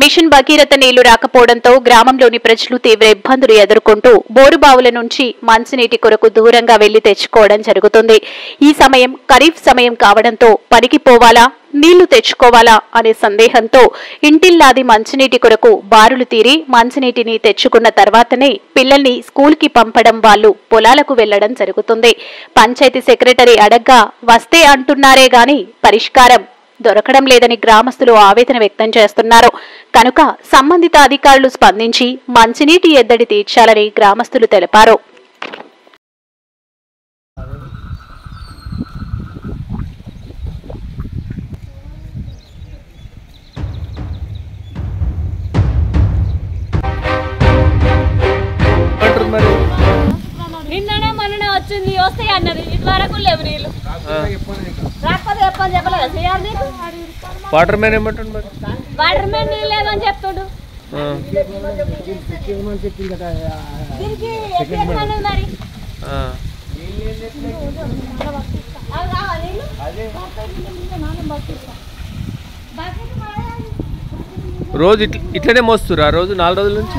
Machine Bhagiratha నీళ్లు రాకపోవడంతో గ్రామంలోని ప్రజలు తీవ్ర ఇబ్బందులు ఎదుర్కొంటూ బోరుబావుల నుంచి మంచినీటి కొరకు దూరంగా వెళ్లి తెచ్చుకోవడం జరుగుతుంది. ఈ సమయం ఖరీఫ్ సమయం కావడంతో పనికి పోవాలా, నీళ్లు తెచ్చుకోవాలా అనే సందేహంతో ఇంటిల్లాది మంచినీటి కొరకు బారులు తీరి మంచినీటిని తెచ్చుకున్న తర్వాతనే పిల్లల్ని స్కూల్కి పంపడం, వాళ్ళు పొలాలకు వెళ్లడం జరుగుతుంది. పంచాయతీ సెక్రటరీ అడగ్గా వస్తే అంటున్నారే గాని పరిష్కారం దొరకడం లేదని గ్రామస్తులు ఆవేదన వ్యక్తం చేస్తున్నారు. కనుక సంబంధిత అధికారులు స్పందించి మంచినీటి ఎద్దడి తీర్చాలని గ్రామస్తులు తెలిపారు. నిన్ననే మొన్ననే వచ్చింది, వస్తాయి అన్నది, ఇటువరకు లేవు నీళ్ళు. రాకపోతే చెప్పని చెప్పలేదు చేయాలి. వాటర్ మ్యాన్ ఏమంటుండు మరి? వాటర్ మ్యాన్ నీళ్ళు లేదని చెప్తుండు. దీనికి ఎట్లన్నది మరి? రోజు ఇట్లనే మోస్తురా? రోజు 4 రోజుల నుంచి